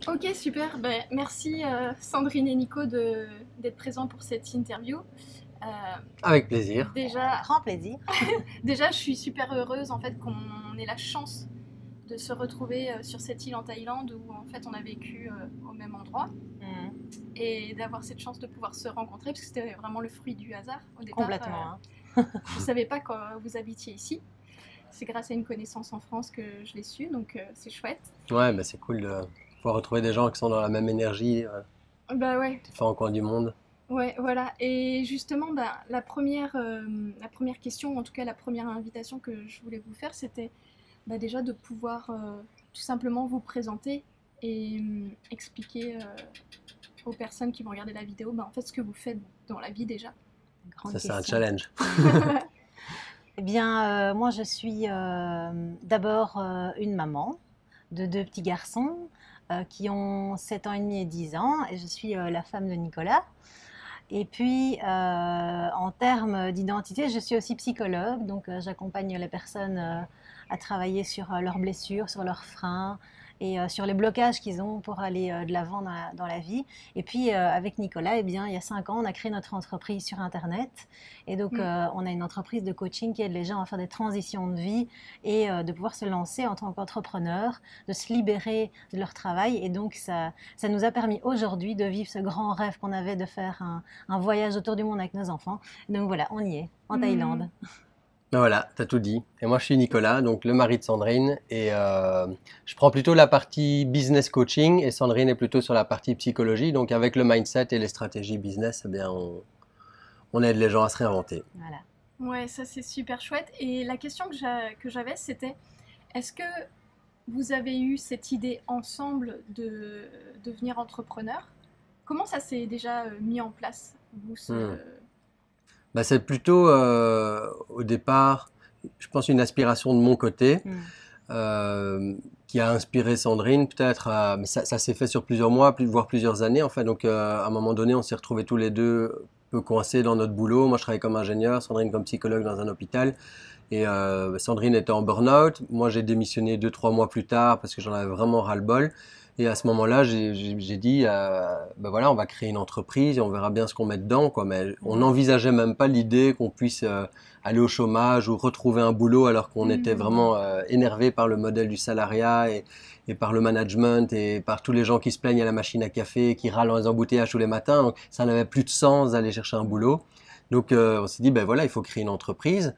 Ok, super. Ben, merci Sandrine et Nico d'être présents pour cette interview. Euh, Avec plaisir. Avec déjà, grand plaisir. déjà, je suis super heureuse en fait qu'on ait la chance de se retrouver sur cette île en Thaïlande où en fait on a vécu au même endroit Mm. et d'avoir cette chance de pouvoir se rencontrer parce que c'était vraiment le fruit du hasard au départ. Complètement. Hein. Je ne savais pas quand vous habitiez ici. C'est grâce à une connaissance en France que je l'ai su, donc c'est chouette. Ouais, bah c'est cool de pouvoir retrouver des gens qui sont dans la même énergie, Bah ouais, différents coins du monde. ouais, voilà. Et justement, bah, la première question, en tout cas la première invitation que je voulais vous faire, c'était bah, déjà de pouvoir tout simplement vous présenter et expliquer aux personnes qui vont regarder la vidéo bah, en fait ce que vous faites dans la vie déjà. Grande Ça, c'est un question. challenge. Eh bien, moi, je suis d'abord une maman de deux petits garçons qui ont 7 ans et demi et 10 ans, et je suis la femme de Nicolas. Et puis, en termes d'identité, je suis aussi psychologue, donc j'accompagne les personnes à travailler sur leurs blessures, sur leurs freins et sur les blocages qu'ils ont pour aller de l'avant dans la vie. Et puis, avec Nicolas, eh bien, il y a 5 ans, on a créé notre entreprise sur Internet. Et donc, Mm. on a une entreprise de coaching qui aide les gens à faire des transitions de vie et de pouvoir se lancer en tant qu'entrepreneur, de se libérer de leur travail. Et donc, ça nous a permis aujourd'hui de vivre ce grand rêve qu'on avait de faire un voyage autour du monde avec nos enfants. Donc voilà, on y est, en Mm. Thaïlande. Ben voilà, t'as tout dit. Et moi, je suis Nicolas, donc le mari de Sandrine, et je prends plutôt la partie business coaching, et Sandrine est plutôt sur la partie psychologie. Donc, avec le mindset et les stratégies business, eh bien, on aide les gens à se réinventer. Voilà. Ouais, ça c'est super chouette. Et la question que j'avais, c'était est-ce que vous avez eu cette idée ensemble de devenir entrepreneur? Comment ça s'est déjà mis en place, vous, ce... Hmm. Ben, c'est plutôt, au départ, je pense, une aspiration de mon côté. Mm. Qui a inspiré Sandrine peut-être, mais ça s'est fait sur plusieurs mois, voire plusieurs années en fait. Donc à un moment donné, on s'est retrouvés tous les deux un peu coincés dans notre boulot. Moi, je travaillais comme ingénieur, Sandrine comme psychologue dans un hôpital. Et Sandrine était en burn-out. Moi, j'ai démissionné 2, 3 mois plus tard parce que j'en avais vraiment ras-le-bol. Et à ce moment-là, j'ai dit, ben voilà, on va créer une entreprise et on verra bien ce qu'on met dedans, quoi. Mais on n'envisageait même pas l'idée qu'on puisse aller au chômage ou retrouver un boulot alors qu'on était Hmm. vraiment énervé par le modèle du salariat et par le management et par tous les gens qui se plaignent à la machine à café, et qui râlent dans les embouteillages tous les matins. Donc, ça n'avait plus de sens d'aller chercher un boulot. Donc, on s'est dit, ben voilà, il faut créer une entreprise.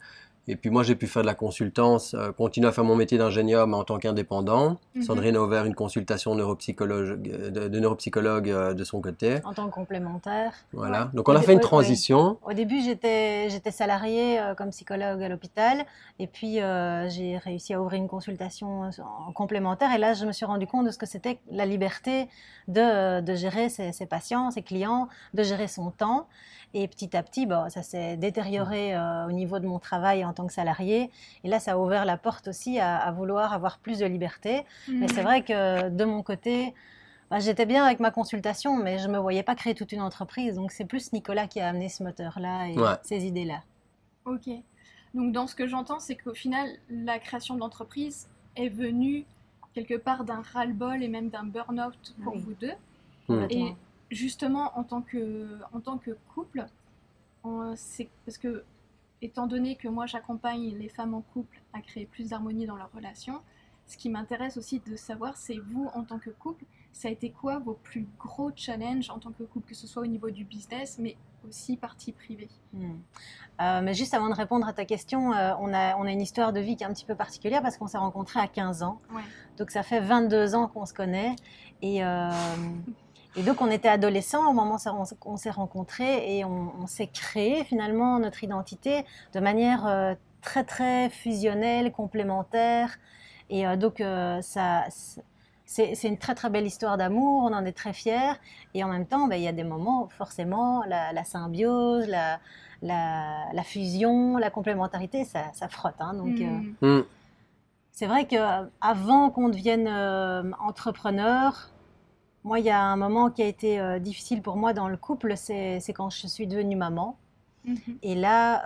Et puis moi, j'ai pu faire de la consultance, continuer à faire mon métier d'ingénieur, mais en tant qu'indépendant. Mhm. Sandrine a ouvert une consultation de neuropsychologue de son côté. En tant que complémentaire. Voilà. Ouais. Donc on a fait une Oui. transition. Au début, j'étais salariée comme psychologue à l'hôpital. Et puis, j'ai réussi à ouvrir une consultation en complémentaire. Et là, je me suis rendu compte de ce que c'était la liberté de gérer ses patients, ses clients, de gérer son temps. Et petit à petit, bon, ça s'est détérioré au niveau de mon travail en tant que salarié. Et là, ça a ouvert la porte aussi à vouloir avoir plus de liberté. Mais c'est Mhm. vrai que de mon côté, bah, j'étais bien avec ma consultation, mais je ne me voyais pas créer toute une entreprise. Donc, c'est plus Nicolas qui a amené ce moteur-là et Ouais. ces idées-là. Ok. Donc dans ce que j'entends, c'est qu'au final, la création d'entreprise est venue quelque part d'un ras-le-bol et même d'un burn-out pour Oui, vous deux. Hmm. Et complètement. justement, en tant que couple, c'est parce que, étant donné que moi j'accompagne les femmes en couple à créer plus d'harmonie dans leur relation, ce qui m'intéresse aussi de savoir, c'est vous en tant que couple, ça a été quoi vos plus gros challenges en tant que couple, que ce soit au niveau du business, mais aussi partie privée. Hmm. Mais juste avant de répondre à ta question, on a une histoire de vie qui est un petit peu particulière parce qu'on s'est rencontrés à 15 ans. Ouais. Donc, ça fait 22 ans qu'on se connaît. Et, euh, et donc, on était adolescents au moment où on s'est rencontrés et on s'est créé finalement notre identité de manière très, très fusionnelle, complémentaire. Et donc, c'est une très, très belle histoire d'amour. On en est très fiers. Et en même temps, ben, il y a des moments où forcément, la symbiose, la fusion, la complémentarité, ça frotte. Hein. Donc, Hmm. Hmm. c'est vrai qu'avant qu'on devienne entrepreneur, moi, il y a un moment qui a été difficile pour moi dans le couple, c'est quand je suis devenue maman. Mhm. Et là,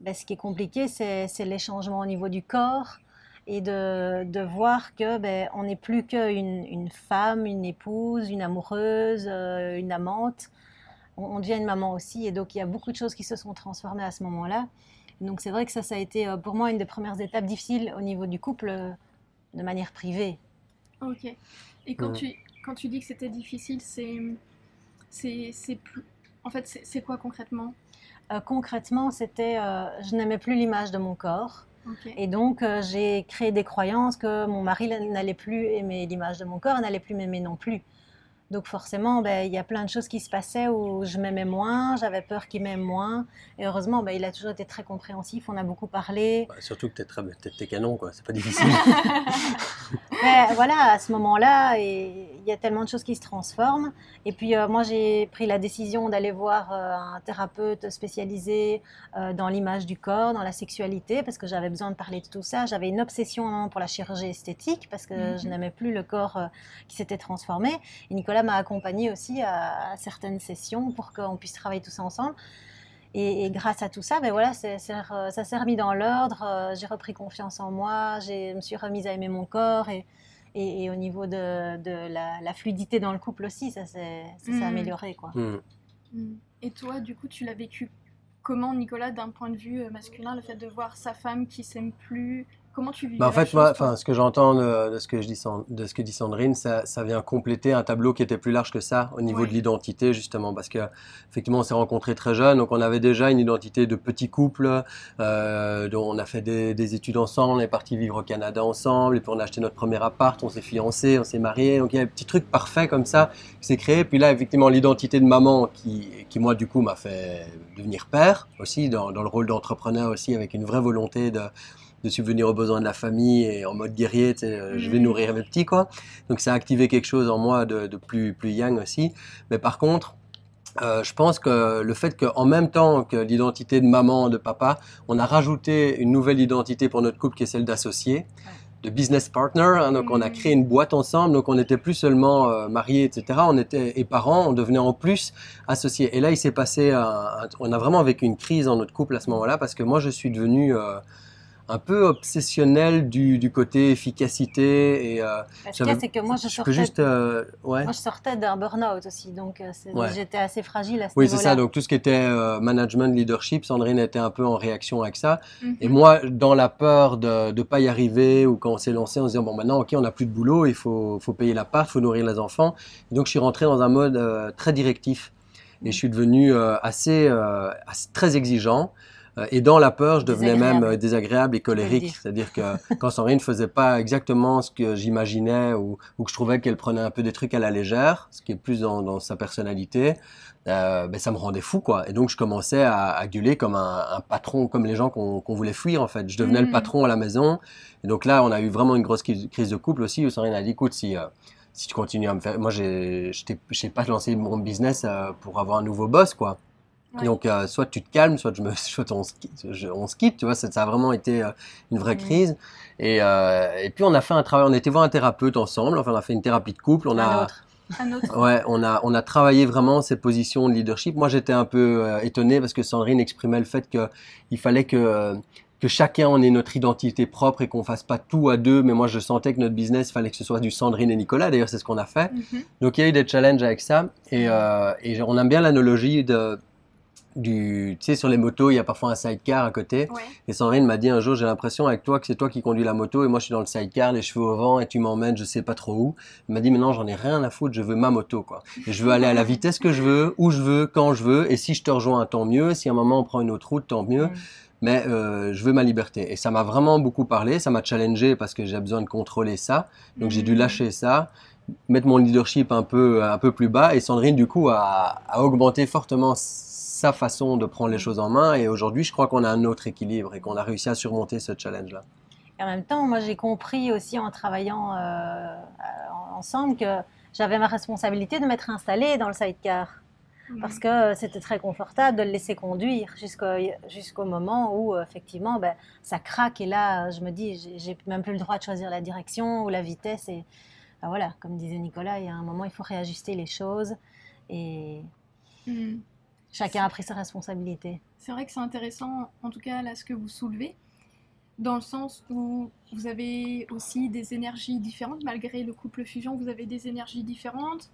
ben, ce qui est compliqué, c'est les changements au niveau du corps et de voir que ben, on n'est plus qu'une femme, une épouse, une amoureuse, une amante. On devient une maman aussi, et donc il y a beaucoup de choses qui se sont transformées à ce moment-là. Donc c'est vrai que ça a été pour moi une des premières étapes difficiles au niveau du couple, de manière privée. Ok. Et Mm. quand tu dis que c'était difficile, c'est plus... En fait, c'est quoi concrètement? Concrètement, c'était, je n'aimais plus l'image de mon corps. Ok. Et donc, j'ai créé des croyances que mon mari n'allait plus aimer l'image de mon corps, n'allait plus m'aimer non plus. Donc forcément, ben, il y a plein de choses qui se passaient où je m'aimais moins, j'avais peur qu'il m'aime moins. Et heureusement, ben, il a toujours été très compréhensif, on a beaucoup parlé. Bah, surtout que t'es canon, quoi. C'est pas difficile. Mais voilà, à ce moment-là, il y a tellement de choses qui se transforment. Et puis moi, j'ai pris la décision d'aller voir un thérapeute spécialisé dans l'image du corps, dans la sexualité, parce que j'avais besoin de parler de tout ça. J'avais une obsession pour la chirurgie esthétique, parce que je n'aimais plus le corps qui s'était transformé. Et Nicolas m'a accompagnée aussi à certaines sessions pour qu'on puisse travailler tout ça ensemble. Et grâce à tout ça, ben voilà, ça s'est remis dans l'ordre. J'ai repris confiance en moi, je me suis remise à aimer mon corps et au niveau de la fluidité dans le couple aussi, ça s'est amélioré, quoi. Mm. Et toi, du coup, tu l'as vécu comment, Nicolas, d'un point de vue masculin, le fait de voir sa femme qui s'aime plus? Comment tu vivais Bah en la fait, chose, moi, toi? enfin, ce que j'entends de ce que de ce que dit Sandrine, ça vient compléter un tableau qui était plus large que ça au niveau Ouais. de l'identité, justement, parce que effectivement, on s'est rencontrés très jeunes, donc on avait déjà une identité de petit couple, dont on a fait des études ensemble, on est parti vivre au Canada ensemble, et puis on a acheté notre premier appart, on s'est fiancés, on s'est mariés, donc il y a un petit truc parfait comme ça qui s'est créé. Puis là, effectivement, l'identité de maman qui moi, du coup, m'a fait devenir père aussi, dans le rôle d'entrepreneur aussi, avec une vraie volonté de subvenir aux besoins de la famille et en mode guerrier, tu sais, je vais nourrir mes petits, quoi. Donc ça a activé quelque chose en moi de plus yang aussi. Mais par contre, je pense que le fait qu'en même temps que l'identité de maman, de papa, on a rajouté une nouvelle identité pour notre couple qui est celle d'associé, de business partner, hein, donc on a créé une boîte ensemble, donc on n'était plus seulement mariés, etc. On était et parents, on devenait en plus associés. Et là, il s'est passé, on a vraiment vécu une crise dans notre couple à ce moment-là parce que moi, je suis devenu un peu obsessionnel du côté efficacité et Ce qu'il y a, c'est que moi, je peux juste ouais. moi, je sortais d'un burn-out aussi, donc Ouais. j'étais assez fragile à ce Oui, c'est niveau-là. ça. Donc tout ce qui était management, leadership, Sandrine était un peu en réaction avec ça. Et Mhm. moi, dans la peur de pas y arriver ou quand on s'est lancé, on se dit bon maintenant, ok, on n'a plus de boulot, il faut payer l'appart, il faut nourrir les enfants. Et donc je suis rentré dans un mode très directif et je suis devenu très exigeant. Et dans la peur, je devenais même désagréable et colérique. C'est-à-dire que quand Sandrine ne faisait pas exactement ce que j'imaginais ou que je trouvais qu'elle prenait un peu des trucs à la légère, ce qui est plus dans sa personnalité, ben ça me rendait fou, quoi. Et donc je commençais à gueuler comme un patron, comme les gens qu'on voulait fuir, en fait. Je devenais le patron à la maison. Et donc là, on a eu vraiment une grosse crise de couple aussi où Sandrine a dit, écoute, si tu continues à me faire... Moi, je n'ai pas lancé mon business pour avoir un nouveau boss, quoi. Ouais. Donc, soit tu te calmes, soit on se quitte, tu vois, ça a vraiment été une vraie crise. Et puis, on a fait un travail, on était voir un thérapeute ensemble, enfin, on a fait une thérapie de couple, Un autre. ouais, on a travaillé vraiment ces positions de leadership. Moi, j'étais un peu étonné parce que Sandrine exprimait le fait qu'il fallait que chacun en ait notre identité propre et qu'on fasse pas tout à deux. Mais moi, je sentais que notre business, fallait que ce soit du Sandrine et Nicolas. D'ailleurs, c'est ce qu'on a fait. Donc, il y a eu des challenges avec ça. Et on aime bien l'analogie tu sais, sur les motos, il y a parfois un sidecar à côté. Ouais. Et Sandrine m'a dit un jour, j'ai l'impression avec toi que c'est toi qui conduis la moto et moi je suis dans le sidecar, les cheveux au vent et tu m'emmènes je sais pas trop où. Elle m'a dit, mais non, j'en ai rien à foutre, je veux ma moto, quoi. Et je veux aller à la vitesse que je veux, où je veux, quand je veux. Et si je te rejoins, tant mieux. Si à un moment on prend une autre route, tant mieux. Mais je veux ma liberté. Et ça m'a vraiment beaucoup parlé, ça m'a challengé parce que j'ai besoin de contrôler ça. Donc j'ai dû lâcher ça, mettre mon leadership un peu plus bas. Et Sandrine, du coup, a augmenté fortement sa façon de prendre les choses en main. Et aujourd'hui, je crois qu'on a un autre équilibre et qu'on a réussi à surmonter ce challenge-là. Et en même temps, moi, j'ai compris aussi en travaillant ensemble que j'avais ma responsabilité de m'être installée dans le sidecar. Parce que c'était très confortable de le laisser conduire jusqu'au moment où, effectivement, ben, ça craque. Et là, je me dis, j'ai même plus le droit de choisir la direction ou la vitesse. Et ben voilà, comme disait Nicolas, il y a un moment, il faut réajuster les choses. Et chacun a pris sa responsabilité. C'est vrai que c'est intéressant, en tout cas, là, ce que vous soulevez. dans le sens où vous avez aussi des énergies différentes, malgré le couple fusion, vous avez des énergies différentes.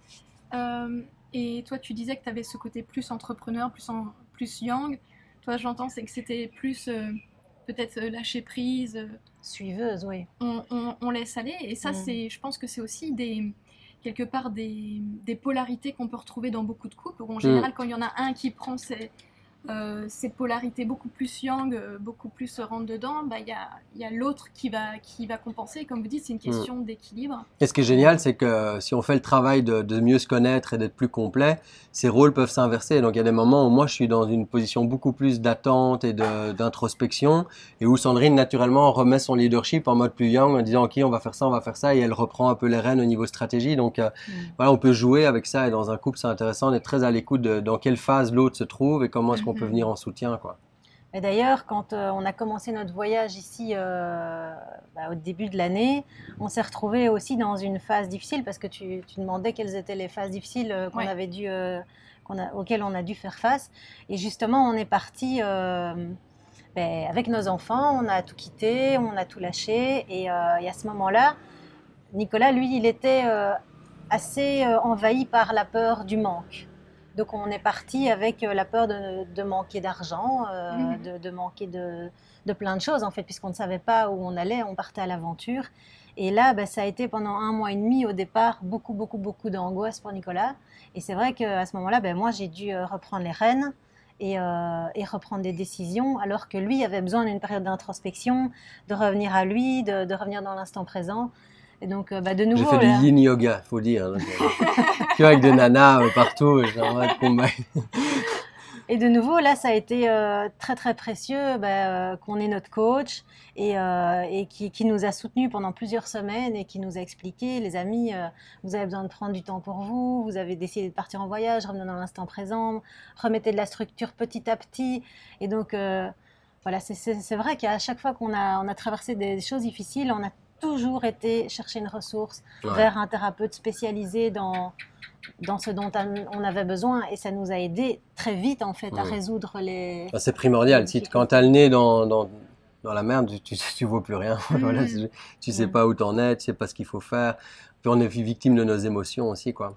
Et toi, tu disais que tu avais ce côté plus entrepreneur, plus yang. Toi, j'entends, c'est que c'était plus peut-être lâcher prise, Suiveuse, oui. on laisse aller. Et ça, je pense que c'est aussi quelque part des polarités qu'on peut retrouver dans beaucoup de couples, où en général, quand il y en a un qui prend ces polarités beaucoup plus yang, beaucoup plus se rentre dedans, bah, y a l'autre qui va compenser. Comme vous dites, c'est une question d'équilibre. Et ce qui est génial, c'est que si on fait le travail de mieux se connaître et d'être plus complet, ces rôles peuvent s'inverser. Donc il y a des moments où moi je suis dans une position beaucoup plus d'attente et d'introspection, et où Sandrine naturellement remet son leadership en mode plus yang, en disant ok, on va faire ça, et elle reprend un peu les rênes au niveau stratégie. Donc voilà, on peut jouer avec ça, et dans un couple c'est intéressant d'être très à l'écoute de dans quelle phase l'autre se trouve et comment est-ce qu'on peut venir en soutien, quoi. Et d'ailleurs, quand on a commencé notre voyage ici au début de l'année, on s'est retrouvés aussi dans une phase difficile, parce que tu demandais quelles étaient les phases difficiles auxquelles on a dû faire face. Et justement, on est parti avec nos enfants, on a tout quitté, on a tout lâché. Et à ce moment-là, Nicolas, lui, il était assez envahi par la peur du manque. Donc on est parti avec la peur de manquer d'argent, de manquer de plein de choses en fait, puisqu'on ne savait pas où on allait, on partait à l'aventure. Et là, ça a été pendant 1 mois et demi au départ beaucoup d'angoisse pour Nicolas. Et c'est vrai qu'à ce moment-là, moi j'ai dû reprendre les rênes et reprendre des décisions, alors que lui avait besoin d'une période d'introspection, de revenir à lui, de revenir dans l'instant présent. Et donc, de nouveau, j'ai fait du yin yoga, faut dire. Que avec des nanas partout, j'aimerais de combat. Et de nouveau, là, ça a été très très précieux qu'on ait notre coach et qui nous a soutenus pendant plusieurs semaines et qui nous a expliqué, les amis, vous avez besoin de prendre du temps pour vous, vous avez décidé de partir en voyage, revenez dans l'instant présent, remettez de la structure petit à petit. Et donc, voilà, c'est vrai qu'à chaque fois qu'on a traversé des choses difficiles, on a toujours été chercher une ressource vers un thérapeute spécialisé dans ce dont on avait besoin, et ça nous a aidé très vite en fait à résoudre les... C'est primordial. Quand tu as le nez dans la merde, tu vaux plus rien. Voilà, tu sais pas où t'en es, tu sais pas ce qu'il faut faire. Puis on est victime de nos émotions aussi, quoi.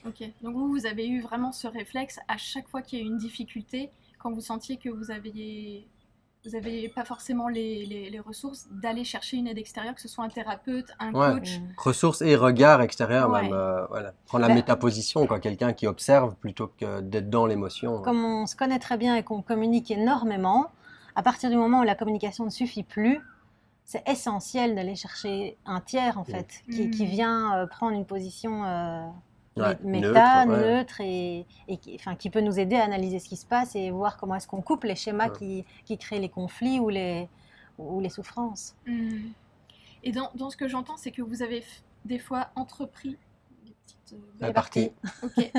Ok, donc vous avez eu vraiment ce réflexe à chaque fois qu'il y a eu une difficulté, quand vous sentiez que vous n'avez pas forcément les ressources, d'aller chercher une aide extérieure, que ce soit un thérapeute, un coach. Ressources et regard extérieur même. Voilà. Prendre la métaposition, quoi. Quelqu'un qui observe plutôt que d'être dans l'émotion. Comme on se connaît très bien et qu'on communique énormément, à partir du moment où la communication ne suffit plus, c'est essentiel d'aller chercher un tiers en fait, qui vient prendre une position... neutre et qui peut nous aider à analyser ce qui se passe et voir comment est-ce qu'on coupe les schémas qui créent les conflits ou les souffrances. Et dans ce que j'entends, c'est que vous avez des fois entrepris des petites parties. Ok.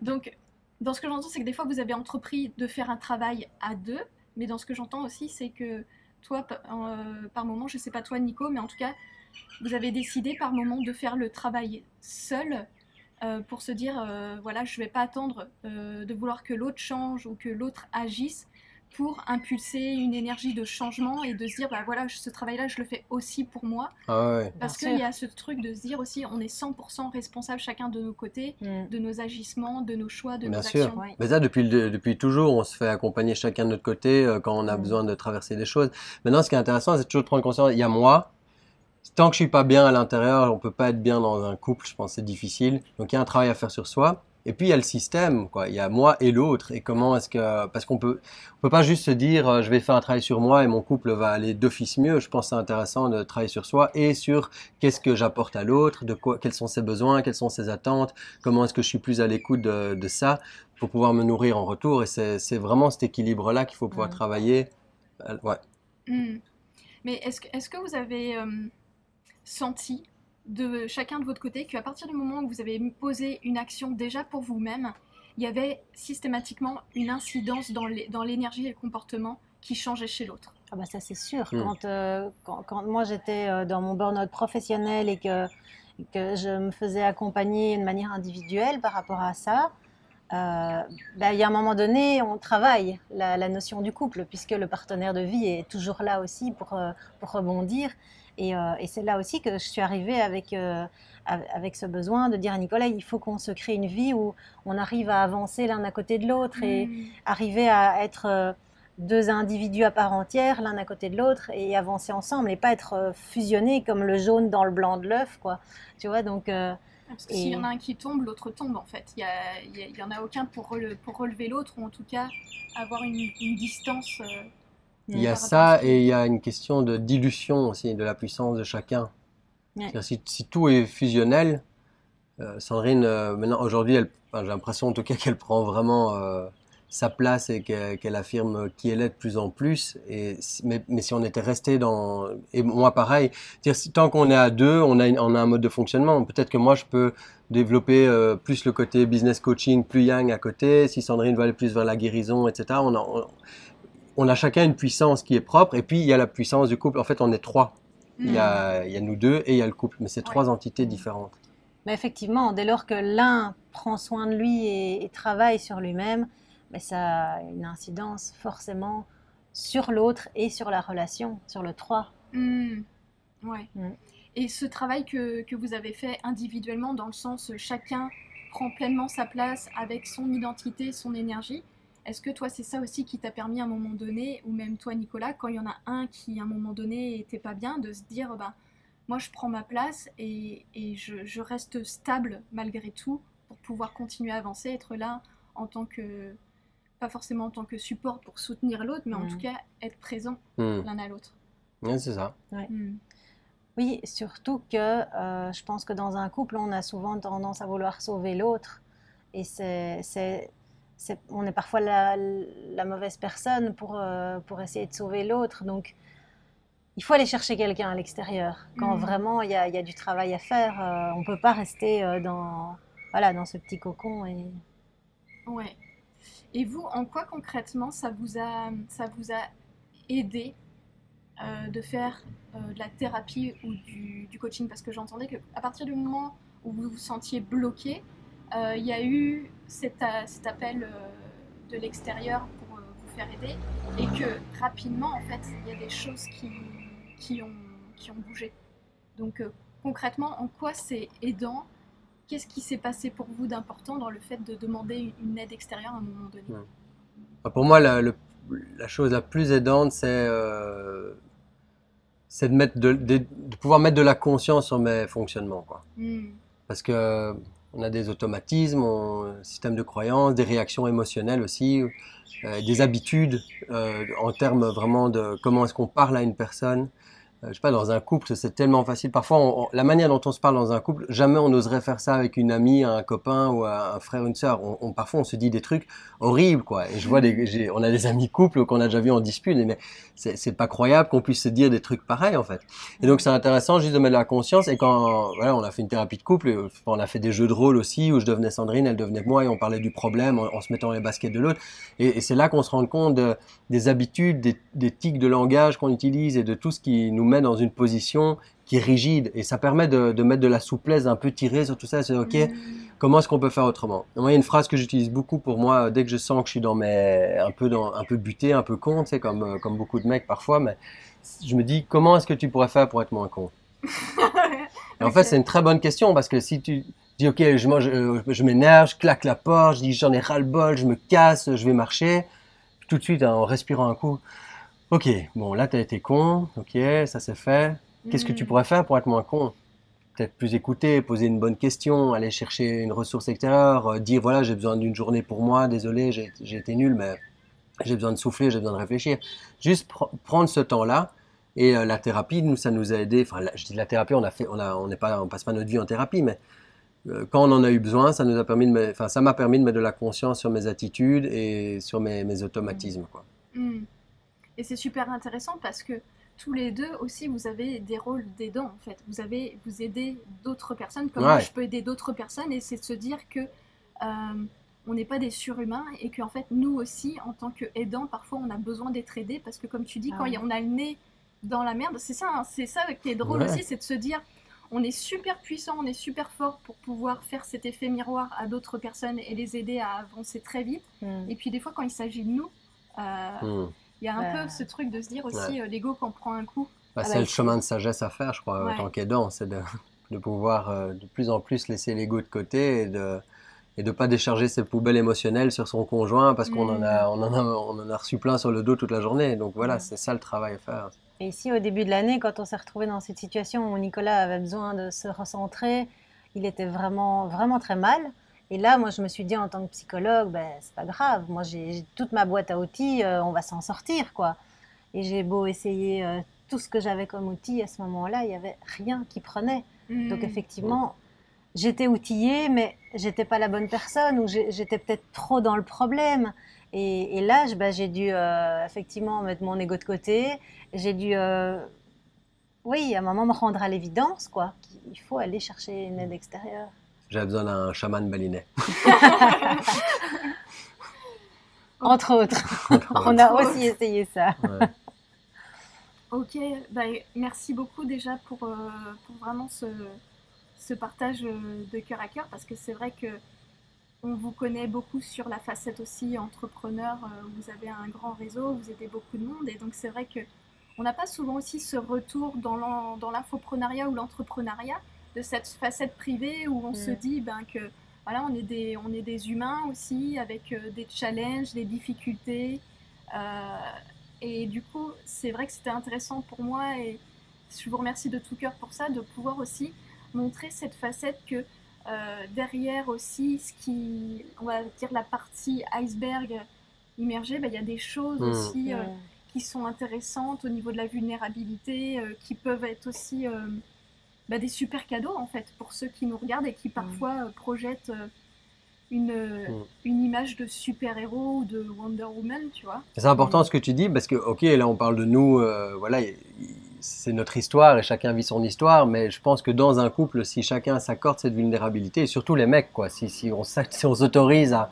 Donc, dans ce que j'entends, c'est que des fois vous avez entrepris de faire un travail à deux, mais dans ce que j'entends aussi, c'est que toi, par moment, je sais pas toi Nico, mais en tout cas, vous avez décidé par moment de faire le travail seul pour se dire, voilà, je ne vais pas attendre de vouloir que l'autre change ou que l'autre agisse pour impulser une énergie de changement et de se dire, bah voilà, ce travail-là, je le fais aussi pour moi. Parce qu'il y a ce truc de se dire aussi, on est 100% responsable chacun de nos côtés, de nos agissements, de nos choix, de nos actions. Mais ça, depuis toujours, on se fait accompagner chacun de notre côté quand on a besoin de traverser des choses. Maintenant, ce qui est intéressant, c'est toujours de prendre conscience, il y a moi. Tant que je suis pas bien à l'intérieur, on peut pas être bien dans un couple, je pense que c'est difficile. Donc il y a un travail à faire sur soi. Et puis il y a le système, quoi. Il y a moi et l'autre. Et comment est-ce que... Parce on peut pas juste se dire je vais faire un travail sur moi et mon couple va aller d'office mieux. Je pense que c'est intéressant de travailler sur soi et sur qu'est-ce que j'apporte à l'autre, quels sont ses besoins, quelles sont ses attentes, comment est-ce que je suis plus à l'écoute de ça pour pouvoir me nourrir en retour. Et c'est vraiment cet équilibre-là qu'il faut pouvoir travailler. Mais est-ce que vous avez... senti de chacun de votre côté qu'à partir du moment où vous avez posé une action déjà pour vous-même, il y avait systématiquement une incidence dans l'énergie et le comportement qui changeait chez l'autre? Ah bah ça c'est sûr. Quand moi j'étais dans mon burn-out professionnel et que je me faisais accompagner de manière individuelle par rapport à ça, il y a un moment donné, on travaille la notion du couple, puisque le partenaire de vie est toujours là aussi pour rebondir. Et c'est là aussi que je suis arrivée avec ce besoin de dire à Nicolas, il faut qu'on se crée une vie où on arrive à avancer l'un à côté de l'autre et arriver à être deux individus à part entière, l'un à côté de l'autre, et avancer ensemble, et pas être fusionnés comme le jaune dans le blanc de l'œuf, quoi. Tu vois, donc... Parce que s'il y en a un qui tombe, l'autre tombe en fait. Il y en a aucun pour relever l'autre, ou en tout cas avoir une distance. Il y a ça, et il y a une question de dilution aussi de la puissance de chacun. Ouais. Si tout est fusionnel, Sandrine, maintenant, aujourd'hui, j'ai l'impression en tout cas qu'elle prend vraiment sa place et qu'elle affirme qui elle est de plus en plus. Mais si on était resté dans... Et moi, pareil, tant qu'on est à deux, on a un mode de fonctionnement. Peut-être que moi, je peux développer plus le côté business coaching, plus yang à côté. Si Sandrine va aller plus vers la guérison, etc., on a chacun une puissance qui est propre. Et puis, il y a la puissance du couple. En fait, on est trois. Il y a nous deux et il y a le couple. Mais c'est trois entités différentes. Mais effectivement, dès lors que l'un prend soin de lui et travaille sur lui-même, mais ça a une incidence forcément sur l'autre et sur la relation, sur le trois. Ouais. Et ce travail que vous avez fait individuellement, dans le sens chacun prend pleinement sa place avec son identité, son énergie, est-ce que toi c'est ça aussi qui t'a permis à un moment donné, ou même toi Nicolas, quand il y en a un qui à un moment donné était pas bien, de se dire moi je prends ma place et je reste stable malgré tout pour pouvoir continuer à avancer, être là en tant que... pas forcément en tant que support pour soutenir l'autre, mais en tout cas être présent l'un à l'autre. Oui, c'est ça. Ouais. Oui, surtout que je pense que dans un couple, on a souvent tendance à vouloir sauver l'autre. Et on est parfois la mauvaise personne pour essayer de sauver l'autre. Donc, il faut aller chercher quelqu'un à l'extérieur. Quand vraiment il y a du travail à faire, on ne peut pas rester dans ce petit cocon. Ouais. Et vous, en quoi concrètement ça vous a aidé de faire de la thérapie ou du coaching? Parce que j'entendais qu'à partir du moment où vous vous sentiez bloqué, il y a eu cet appel de l'extérieur pour vous faire aider, et que rapidement, en fait, il y a des choses qui ont bougé. Donc concrètement, en quoi c'est aidant? Qu'est-ce qui s'est passé pour vous d'important dans le fait de demander une aide extérieure à un moment donné? Pour moi, la chose la plus aidante, c'est de pouvoir mettre de la conscience sur mes fonctionnements, quoi. Parce que on a des automatismes, un système de croyances, des réactions émotionnelles aussi, des habitudes en termes vraiment de comment est-ce qu'on parle à une personne. Je sais pas, dans un couple, c'est tellement facile. Parfois, la manière dont on se parle dans un couple, jamais on n'oserait faire ça avec une amie, un copain ou un frère ou une sœur. Parfois, on se dit des trucs horribles, quoi. Et je vois on a des amis couples qu'on a déjà vu en dispute, mais c'est pas croyable qu'on puisse se dire des trucs pareils, en fait. Et donc, c'est intéressant juste de mettre de la conscience. Et quand, on a fait une thérapie de couple, on a fait des jeux de rôle aussi, où je devenais Sandrine, elle devenait moi, et on parlait du problème en se mettant dans les baskets de l'autre. Et c'est là qu'on se rend compte des habitudes, des tics de langage qu'on utilise et de tout ce qui nous met dans une position qui est rigide, et ça permet de mettre de la souplesse, un peu tirée sur tout ça. C'est ok, comment est-ce qu'on peut faire autrement? Moi, il y a une phrase que j'utilise beaucoup pour moi dès que je sens que je suis un peu buté, un peu con, tu sais, comme beaucoup de mecs parfois, mais je me dis comment est-ce que tu pourrais faire pour être moins con? Et en fait, c'est une très bonne question, parce que si tu dis ok, je m'énerve, je claque la porte, je dis j'en ai ras-le-bol, je me casse, je vais marcher, tout de suite en respirant un coup. Ok, bon là t'as été con, ok, ça c'est fait. Qu'est-ce que tu pourrais faire pour être moins con? Peut-être plus écouter, poser une bonne question, aller chercher une ressource extérieure, dire voilà j'ai besoin d'une journée pour moi, désolé j'ai été nul, mais j'ai besoin de souffler, j'ai besoin de réfléchir. Juste prendre ce temps-là. Et la thérapie, nous, ça nous a aidé. Enfin, je dis la thérapie, on passe pas notre vie en thérapie, mais quand on en a eu besoin, ça m'a permis de mettre de la conscience sur mes attitudes et sur mes automatismes, quoi. Et c'est super intéressant parce que tous les deux aussi, vous avez des rôles d'aidants, en fait. Vous aidez d'autres personnes, comme moi je peux aider d'autres personnes, et c'est de se dire que on n'est pas des surhumains, et qu'en fait, nous aussi, en tant qu'aidants, parfois on a besoin d'être aidés, parce que comme tu dis, quand on a le nez dans la merde, c'est ça qui est drôle aussi, c'est de se dire, on est super puissant, on est super fort pour pouvoir faire cet effet miroir à d'autres personnes et les aider à avancer très vite. Et puis des fois, quand il s'agit de nous, il y a un peu ce truc de se dire aussi, l'ego qu'on prend un coup. Bah, c'est le chemin de sagesse à faire, je crois, en tant qu'aidant, c'est de pouvoir de plus en plus laisser l'ego de côté et de pas décharger ses poubelles émotionnelles sur son conjoint parce qu'on on en a reçu plein sur le dos toute la journée. Donc voilà, c'est ça le travail à faire. Et ici, au début de l'année, quand on s'est retrouvé dans cette situation où Nicolas avait besoin de se recentrer, il était vraiment, vraiment très mal. Et là, moi, je me suis dit en tant que psychologue, ben, c'est pas grave. Moi, j'ai toute ma boîte à outils, on va s'en sortir, quoi. Et j'ai beau essayer tout ce que j'avais comme outil à ce moment-là, il n'y avait rien qui prenait. Donc effectivement, j'étais outillée, mais j'étais pas la bonne personne ou j'étais peut-être trop dans le problème. Et là, j'ai dû effectivement mettre mon ego de côté. J'ai dû, oui, à un moment me rendre à l'évidence, quoi. Il faut aller chercher une aide extérieure. J'avais besoin d'un chaman balinais. Entre autres. On a aussi essayé ça. Ouais. Ok, bah, merci beaucoup déjà pour vraiment ce partage de cœur à cœur, parce que c'est vrai que on vous connaît beaucoup sur la facette aussi entrepreneur, vous avez un grand réseau, vous aidez beaucoup de monde, et donc c'est vrai que on n'a pas souvent aussi ce retour dans l'infoprenariat ou l'entrepreneuriat, de cette facette privée où on se dit que voilà, on est des humains aussi, avec des challenges, des difficultés. Et du coup, c'est vrai que c'était intéressant pour moi, et je vous remercie de tout cœur pour ça, de pouvoir aussi montrer cette facette que derrière aussi, on va dire la partie iceberg immergée, il y a des choses aussi qui sont intéressantes au niveau de la vulnérabilité, qui peuvent être aussi des super cadeaux en fait pour ceux qui nous regardent et qui parfois projettent une image de super-héros ou de Wonder Woman, tu vois. C'est important ce que tu dis, parce que, ok, là on parle de nous, voilà, c'est notre histoire et chacun vit son histoire, mais je pense que dans un couple, si chacun s'accorde cette vulnérabilité, et surtout les mecs, quoi, si on s'autorise à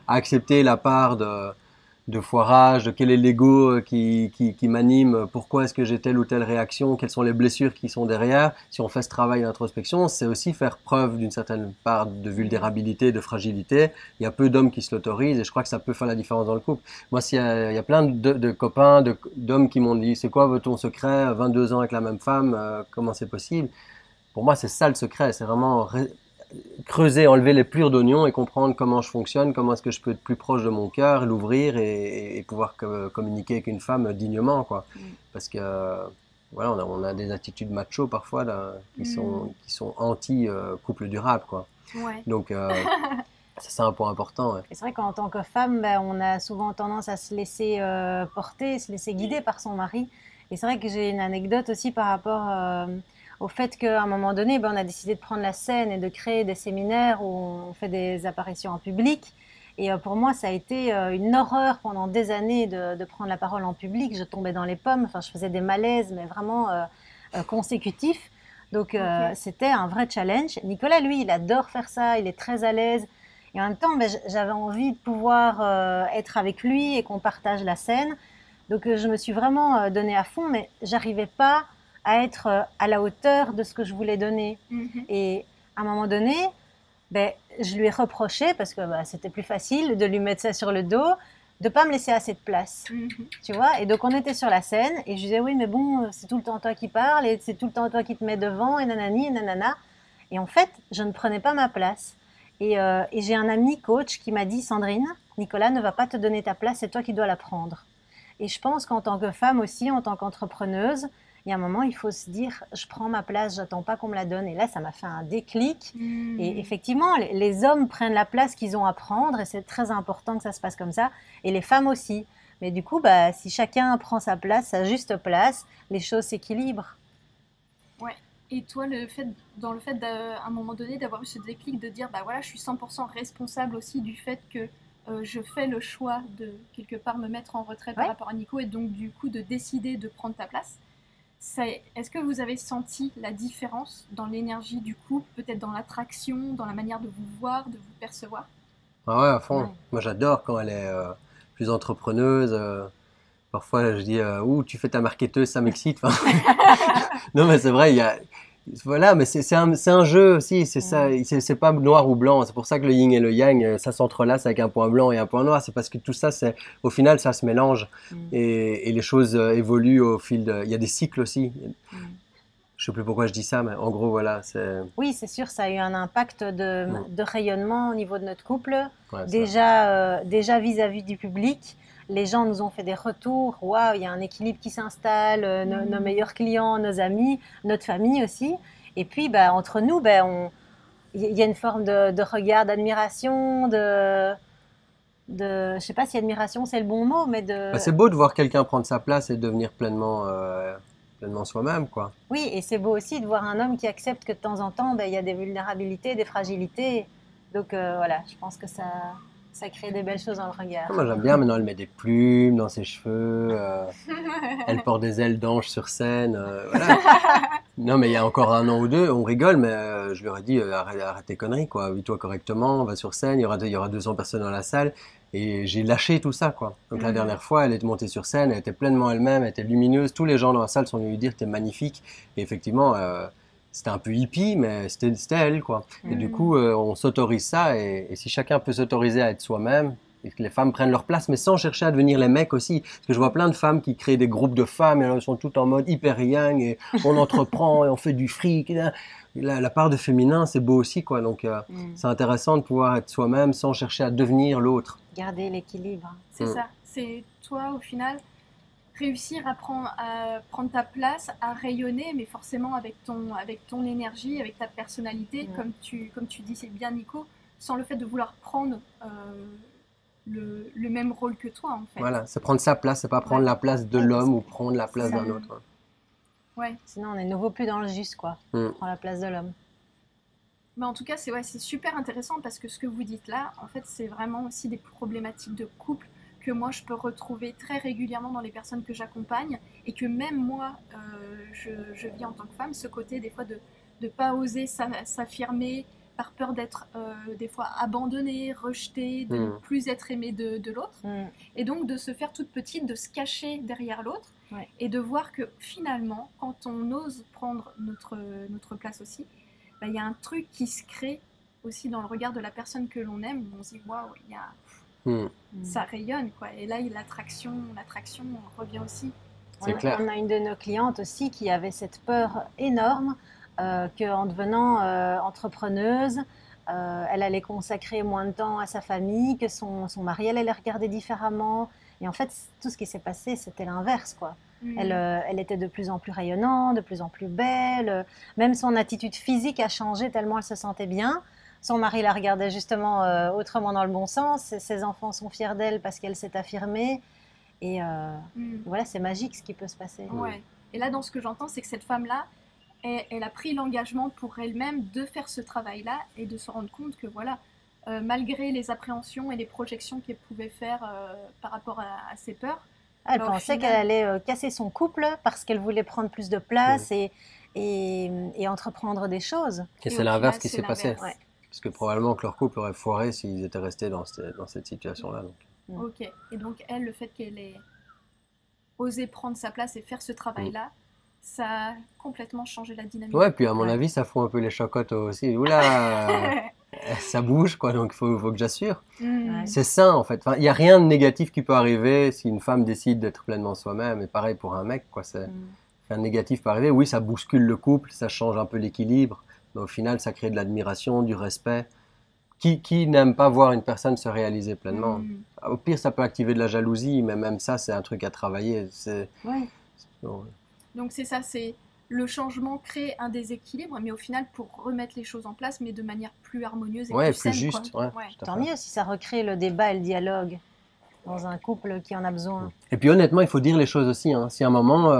accepter la part de foirage, de quel est l'ego qui m'anime, pourquoi est-ce que j'ai telle ou telle réaction, quelles sont les blessures qui sont derrière. Si on fait ce travail d'introspection, c'est aussi faire preuve d'une certaine part de vulnérabilité, de fragilité. Il y a peu d'hommes qui se l'autorisent et je crois que ça peut faire la différence dans le couple. Moi, il y a plein de copains, d'hommes qui m'ont dit « C'est quoi ton secret? 22 ans avec la même femme, comment c'est possible ?» Pour moi, c'est ça le secret, c'est vraiment creuser, enlever les plures d'oignons et comprendre comment je fonctionne, comment est-ce que je peux être plus proche de mon cœur, l'ouvrir et pouvoir communiquer avec une femme dignement, quoi. Parce que voilà, on a des attitudes macho parfois là, qui sont anti couple durable, quoi. Ouais. Donc c'est un point important. Ouais. Et c'est vrai qu'en tant que femme, on a souvent tendance à se laisser porter, se laisser guider par son mari. Et c'est vrai que j'ai une anecdote aussi par rapport au fait qu'à un moment donné, on a décidé de prendre la scène et de créer des séminaires où on fait des apparitions en public. Et pour moi, ça a été une horreur pendant des années de prendre la parole en public. Je tombais dans les pommes, enfin, je faisais des malaises, mais vraiment consécutifs. Donc, c'était un vrai challenge. Nicolas, lui, il adore faire ça, il est très à l'aise. Et en même temps, j'avais envie de pouvoir être avec lui et qu'on partage la scène. Donc, je me suis vraiment donnée à fond, mais j'arrivais pas à être à la hauteur de ce que je voulais donner. Et à un moment donné, je lui ai reproché, parce que c'était plus facile de lui mettre ça sur le dos, de ne pas me laisser assez de place. Tu vois? Et donc, on était sur la scène, et je disais, oui, mais bon, c'est tout le temps toi qui parles, et c'est tout le temps toi qui te mets devant, et nanani, et nanana. Et en fait, je ne prenais pas ma place. Et j'ai un ami coach qui m'a dit, Sandrine, Nicolas ne va pas te donner ta place, c'est toi qui dois la prendre. Et je pense qu'en tant que femme aussi, en tant qu'entrepreneuse, il y a un moment, il faut se dire, je prends ma place, j'attends pas qu'on me la donne. Et là, ça m'a fait un déclic. Et effectivement, les hommes prennent la place qu'ils ont à prendre et c'est très important que ça se passe comme ça. Et les femmes aussi. Mais du coup, si chacun prend sa place, sa juste place, les choses s'équilibrent. Ouais. Et toi, dans le fait d'à un moment donné d'avoir eu ce déclic de dire, voilà, je suis 100% responsable aussi du fait que je fais le choix de quelque part me mettre en retrait par rapport à Nico et donc du coup de décider de prendre ta place. Est-ce que vous avez senti la différence dans l'énergie du couple, peut-être dans l'attraction, dans la manière de vous voir, de vous percevoir? Ah ouais, à fond. Ouais. Moi, j'adore quand elle est plus entrepreneuse. Parfois, je dis, tu fais ta marketeuse, ça m'excite. Non, mais c'est vrai, il Voilà, mais c'est un jeu aussi, c'est ça, c'est pas noir ou blanc, c'est pour ça que le yin et le yang, ça s'entrelace avec un point blanc et un point noir, c'est parce que tout ça, au final, ça se mélange et les choses évoluent au fil il y a des cycles aussi. Je sais plus pourquoi je dis ça, mais en gros, voilà, c'est... Oui, c'est sûr, ça a eu un impact de rayonnement au niveau de notre couple. Ouais, Déjà vis-à-vis du public, les gens nous ont fait des retours. Waouh, il y a un équilibre qui s'installe, nos meilleurs clients, nos amis, notre famille aussi. Et puis, bah, entre nous, bah, il y a une forme de regard, d'admiration, je sais pas si admiration c'est le bon mot, mais de... Bah, c'est beau de voir quelqu'un prendre sa place et devenir pleinement soi-même, quoi. Oui, et c'est beau aussi de voir un homme qui accepte que de temps en temps, ben, il y a des vulnérabilités, des fragilités. Donc voilà, je pense que ça crée des belles choses dans le regard. Moi, j'aime bien, maintenant, elle met des plumes dans ses cheveux, elle porte des ailes d'ange sur scène, voilà. Non, mais il y a encore un an ou deux, on rigole, mais je lui aurais dit, arrête tes conneries, quoi, habille-toi correctement, va sur scène, il y aura 200 personnes dans la salle. Et j'ai lâché tout ça, quoi. Donc la dernière fois, elle est montée sur scène, elle était pleinement elle-même, elle était lumineuse. Tous les gens dans la salle sont venus lui dire t'es magnifique. Et effectivement, c'était un peu hippie, mais c'était elle, quoi. Et du coup, on s'autorise ça. Et si chacun peut s'autoriser à être soi-même, et que les femmes prennent leur place, mais sans chercher à devenir les mecs aussi. Parce que je vois plein de femmes qui créent des groupes de femmes et elles sont toutes en mode hyper yang et on entreprend et on fait du fric. La part de féminin, c'est beau aussi, quoi. Donc, c'est intéressant de pouvoir être soi-même sans chercher à devenir l'autre. Garder l'équilibre. C'est ça. C'est toi, au final, réussir à prendre ta place, à rayonner, mais forcément avec ton énergie, avec ta personnalité, comme tu dis, c'est bien, Nico, sans le fait de vouloir prendre le même rôle que toi, en fait. Voilà, c'est prendre sa place, c'est pas prendre la place de l'homme ou prendre la place d'un autre. Ouais. Sinon, on est de nouveau plus dans le juste, quoi. On prend la place de l'homme. Mais en tout cas, c'est super intéressant parce que ce que vous dites là, en fait, c'est vraiment aussi des problématiques de couple que moi, je peux retrouver très régulièrement dans les personnes que j'accompagne et que même moi, je vis en tant que femme, ce côté des fois de ne pas oser s'affirmer par peur d'être des fois abandonnée, rejetée, de ne plus être aimée de l'autre. Et donc, de se faire toute petite, de se cacher derrière l'autre et de voir que finalement, quand on ose prendre notre place aussi, bah, y a un truc qui se crée aussi dans le regard de la personne que l'on aime. On se dit, waouh, ça rayonne, quoi. Et là, l'attraction revient aussi. C'est clair. On a une de nos clientes aussi qui avait cette peur énorme qu'en devenant entrepreneuse, elle allait consacrer moins de temps à sa famille, que son mari allait la regarder différemment. Et en fait, tout ce qui s'est passé, c'était l'inverse, quoi. Elle était de plus en plus rayonnante, de plus en plus belle. Même son attitude physique a changé tellement elle se sentait bien. Son mari la regardait justement autrement dans le bon sens. Ses enfants sont fiers d'elle parce qu'elle s'est affirmée. Et voilà, c'est magique ce qui peut se passer. Ouais. Et là, dans ce que j'entends, c'est que cette femme-là, elle a pris l'engagement pour elle-même de faire ce travail-là et de se rendre compte que voilà, malgré les appréhensions et les projections qu'elle pouvait faire par rapport à ses peurs, elle pensait qu'elle allait casser son couple parce qu'elle voulait prendre plus de place et entreprendre des choses. Et c'est l'inverse qui s'est passé. Ouais. Parce que probablement que leur couple aurait foiré s'ils étaient restés dans cette situation-là. Ok. Et donc elle, le fait qu'elle ait osé prendre sa place et faire ce travail-là, ça a complètement changé la dynamique. Ouais, puis à mon avis, ça fout un peu les chocottes aussi. Oula, ça bouge, quoi, donc il faut que j'assure. C'est sain, en fait. Il n'y a rien de négatif qui peut arriver si une femme décide d'être pleinement soi-même. Et pareil pour un mec, quoi. Rien de négatif peut arriver. Oui, ça bouscule le couple, ça change un peu l'équilibre. Mais au final, ça crée de l'admiration, du respect. Qui n'aime pas voir une personne se réaliser pleinement? Au pire, ça peut activer de la jalousie, mais même ça, c'est un truc à travailler. Donc c'est ça, c'est le changement crée un déséquilibre, mais au final pour remettre les choses en place, mais de manière plus harmonieuse et plus saine, juste. quoi. Tant mieux si ça recrée le débat et le dialogue dans un couple qui en a besoin. Et puis honnêtement, il faut dire les choses aussi. Hein. Si à un moment,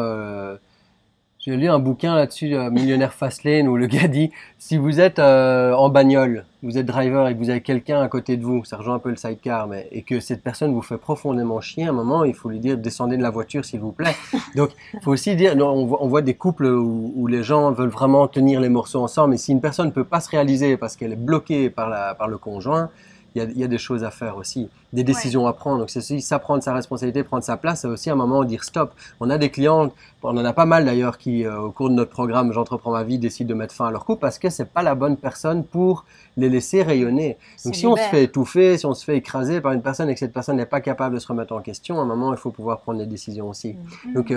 j'ai lu un bouquin là-dessus, Millionnaire Fastlane, où le gars dit, si vous êtes en bagnole, vous êtes driver et que vous avez quelqu'un à côté de vous, ça rejoint un peu le sidecar, et que cette personne vous fait profondément chier, à un moment, il faut lui dire, descendez de la voiture s'il vous plaît. Donc, il faut aussi dire, on voit des couples où les gens veulent vraiment tenir les morceaux ensemble, et si une personne ne peut pas se réaliser parce qu'elle est bloquée par le conjoint, il y a des choses à faire aussi, des décisions à prendre. Donc c'est aussi ça, prendre sa responsabilité, prendre sa place, c'est aussi un moment dire stop. On a des clients, on en a pas mal d'ailleurs qui, au cours de notre programme J'entreprends ma vie, décident de mettre fin à leur couple parce que c'est pas la bonne personne pour les laisser rayonner. Donc si on se fait étouffer, si on se fait écraser par une personne et que cette personne n'est pas capable de se remettre en question, à un moment il faut pouvoir prendre des décisions aussi. Donc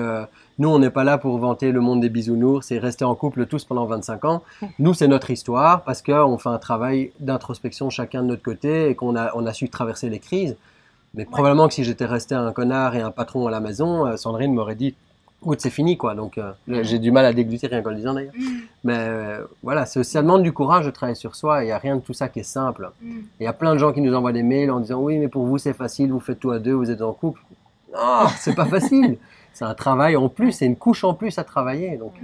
nous on n'est pas là pour vanter le monde des bisounours et rester en couple tous pendant 25 ans. Nous c'est notre histoire parce qu'on fait un travail d'introspection chacun de notre côté et qu'on a, on a su traverser les crises. Mais probablement que si j'étais resté un connard et un patron à la maison, Sandrine m'aurait dit écoute, c'est fini quoi. Donc j'ai du mal à déglutir rien qu'en le disant d'ailleurs. Mais voilà, ça demande du courage de travailler sur soi. Il n'y a rien de tout ça qui est simple. Il y a plein de gens qui nous envoient des mails en disant oui, mais pour vous c'est facile, vous faites tout à deux, vous êtes en couple. Non, c'est pas facile. C'est un travail en plus, c'est une couche en plus à travailler. Donc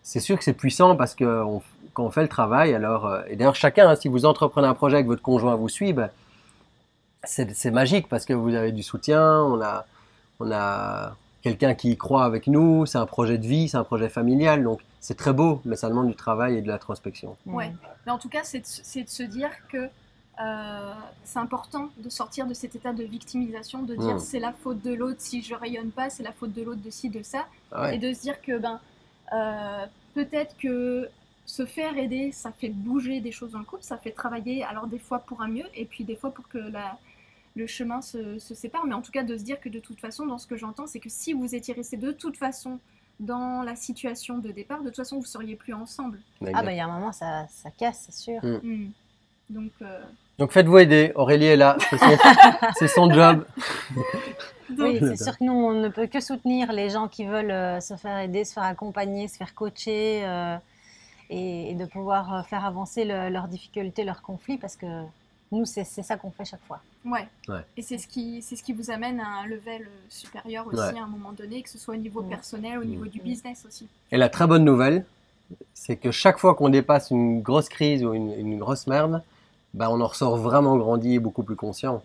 c'est sûr que c'est puissant parce que quand on fait le travail, alors et d'ailleurs chacun, hein, si vous entreprenez un projet avec votre conjoint vous suit, ben, c'est magique parce que vous avez du soutien, on a quelqu'un qui y croit avec nous, c'est un projet de vie, c'est un projet familial, donc c'est très beau, mais ça demande du travail et de l'introspection. Ouais, mais en tout cas, c'est de se dire que c'est important de sortir de cet état de victimisation, de dire c'est la faute de l'autre si je rayonne pas, c'est la faute de l'autre de ci, de ça, et de se dire que peut-être que se faire aider, ça fait bouger des choses dans le couple, ça fait travailler, alors des fois pour un mieux, et puis des fois pour que le chemin se sépare, mais en tout cas de se dire que de toute façon, dans ce que j'entends, c'est que si vous étiez restés de toute façon dans la situation de départ, de toute façon, vous ne seriez plus ensemble. Ah bah il y a un moment, ça casse, c'est sûr. Donc faites-vous aider, Aurélie est là, c'est son job. Oui, c'est sûr que nous, on ne peut que soutenir les gens qui veulent se faire aider, se faire accompagner, se faire coacher et de pouvoir faire avancer leurs difficultés, leurs conflits, parce que nous, c'est ça qu'on fait chaque fois. Ouais. Et c'est ce qui vous amène à un level supérieur aussi à un moment donné, que ce soit au niveau personnel, au niveau du business aussi. Et la très bonne nouvelle, c'est que chaque fois qu'on dépasse une grosse crise ou une grosse merde, ben on en ressort vraiment grandi et beaucoup plus conscient.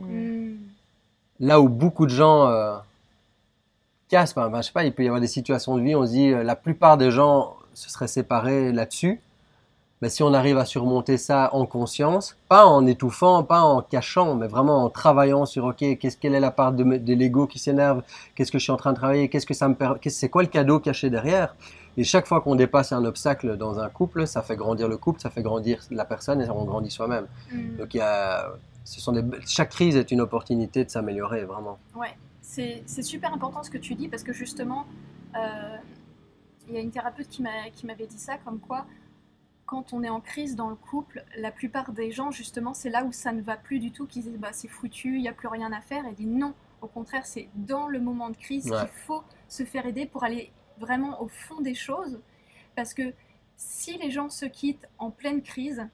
Là où beaucoup de gens cassent, je sais pas, il peut y avoir des situations de vie, on se dit la plupart des gens se seraient séparés là-dessus. Mais si on arrive à surmonter ça en conscience, pas en étouffant, pas en cachant, mais vraiment en travaillant sur ok, quelle est la part de l'ego qui s'énerve, qu'est-ce que je suis en train de travailler, qu'est-ce que ça me c'est quoi le cadeau caché derrière. Et chaque fois qu'on dépasse un obstacle dans un couple, ça fait grandir le couple, ça fait grandir la personne et on grandit soi-même. Donc chaque crise est une opportunité de s'améliorer vraiment. Ouais, c'est super important ce que tu dis parce que justement, il y a une thérapeute qui m'avait dit ça comme quoi. Quand on est en crise dans le couple, la plupart des gens, justement, c'est là où ça ne va plus du tout, qu'ils disent bah, c'est foutu, il n'y a plus rien à faire. Et dit non, au contraire, c'est dans le moment de crise qu'il faut se faire aider pour aller vraiment au fond des choses. Parce que si les gens se quittent en pleine crise,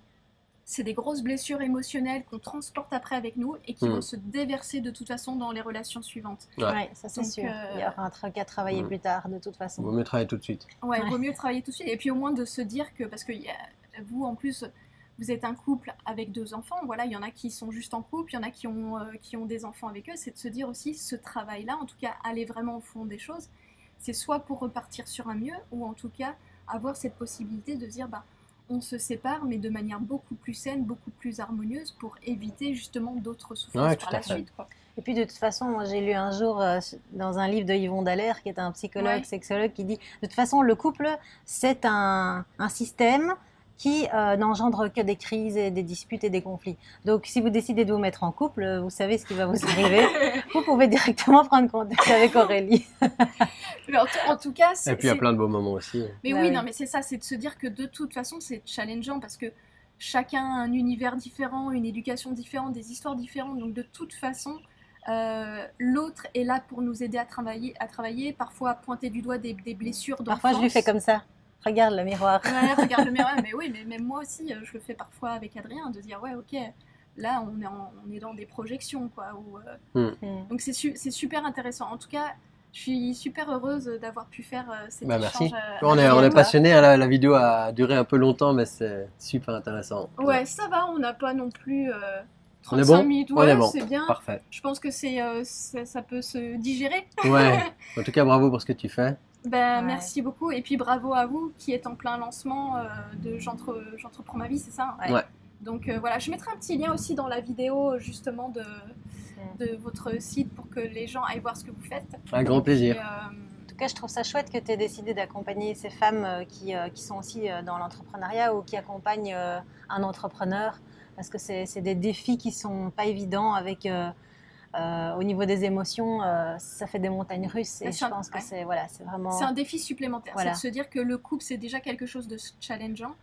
c'est des grosses blessures émotionnelles qu'on transporte après avec nous et qui vont se déverser de toute façon dans les relations suivantes. Ouais, ça c'est sûr. Il y aura un truc à travailler plus tard de toute façon. Il vaut mieux travailler tout de suite. Ouais, il vaut mieux travailler tout de suite. Et puis au moins de se dire que, parce que vous en plus, vous êtes un couple avec 2 enfants, voilà, il y en a qui sont juste en couple, il y en a qui ont des enfants avec eux, c'est de se dire aussi ce travail-là, en tout cas aller vraiment au fond des choses, c'est soit pour repartir sur un mieux, ou en tout cas avoir cette possibilité de dire on se sépare, mais de manière beaucoup plus saine, beaucoup plus harmonieuse, pour éviter justement d'autres souffrances par la suite, quoi. Et puis de toute façon, moi j'ai lu un jour dans un livre de Yvon Dallaire, qui est un psychologue, sexologue, qui dit de toute façon le couple c'est un système qui n'engendre que des crises et des disputes et des conflits. Donc si vous décidez de vous mettre en couple, vous savez ce qui va vous arriver. Vous pouvez directement prendre contact avec Aurélie. Mais en tout cas, et puis il y a plein de beaux moments aussi. Mais oui, non, mais c'est ça, c'est de se dire que de toute façon c'est challengeant parce que chacun a un univers différent, une éducation différente, des histoires différentes. Donc de toute façon, l'autre est là pour nous aider à travailler, parfois à pointer du doigt des blessures d'enfance. Parfois je lui fais comme ça. Regarde le miroir. Ouais, regarde le miroir. Mais oui, mais même moi aussi, je le fais parfois avec Adrien, de dire ouais, ok, là on est dans des projections, quoi. Donc c'est super intéressant. En tout cas, je suis super heureuse d'avoir pu faire cet échange. Merci. On est passionnés. La vidéo a duré un peu longtemps, mais c'est super intéressant. Ouais, ça va. On n'a pas non plus 35 minutes. On est bon. C'est bien. Parfait. Je pense que ça peut se digérer. Ouais. En tout cas, bravo pour ce que tu fais. Merci beaucoup. Et puis bravo à vous qui êtes en plein lancement de J'entreprends ma vie, c'est ça? Ouais. Donc voilà, je mettrai un petit lien aussi dans la vidéo justement de votre site pour que les gens aillent voir ce que vous faites. Un grand plaisir. En tout cas, je trouve ça chouette que tu aies décidé d'accompagner ces femmes qui sont aussi dans l'entrepreneuriat ou qui accompagnent un entrepreneur, parce que c'est des défis qui sont pas évidents avec au niveau des émotions, ça fait des montagnes russes et je pense que c'est vraiment... C'est un défi supplémentaire, Voilà. c'est de se dire que le couple c'est déjà quelque chose de challengeant,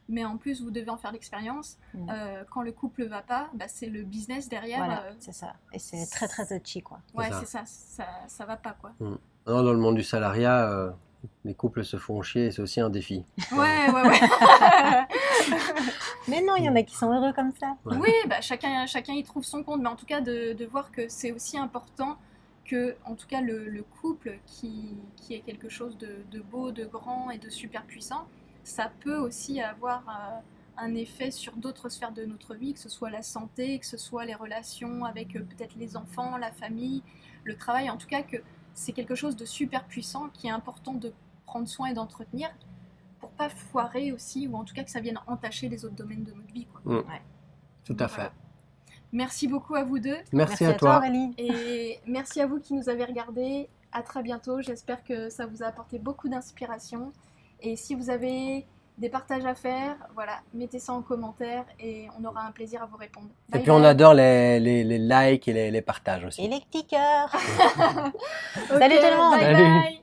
mais en plus vous devez en faire l'expérience. Quand le couple va pas, bah, c'est le business derrière. Voilà, c'est ça. Et c'est très très touchy quoi. Ouais, c'est ça. Ça va pas quoi. Non, dans le monde du salariat, les couples se font chier, c'est aussi un défi. Ouais. Mais non, il y en a qui sont heureux comme ça. Ouais. Oui, bah, chacun y trouve son compte, mais en tout cas de voir que c'est aussi important que, en tout cas, le couple qui est quelque chose de beau, de grand et de super puissant, ça peut aussi avoir un effet sur d'autres sphères de notre vie, que ce soit la santé, que ce soit les relations avec peut-être les enfants, la famille, le travail, en tout cas que c'est quelque chose de super puissant qui est important de prendre soin et d'entretenir pour pas foirer aussi, ou en tout cas que ça vienne entacher les autres domaines de notre vie, quoi. Ouais. Tout à fait. Merci beaucoup à vous deux. Merci à toi Aurélie. Et merci à vous qui nous avez regardés. À très bientôt. J'espère que ça vous a apporté beaucoup d'inspiration. Et si vous avez des partages à faire, voilà, mettez ça en commentaire et on aura un plaisir à vous répondre. Et puis on adore les likes et les partages aussi. Et les petits cœurs. Ok, Salut tout le monde. bye Salut. bye.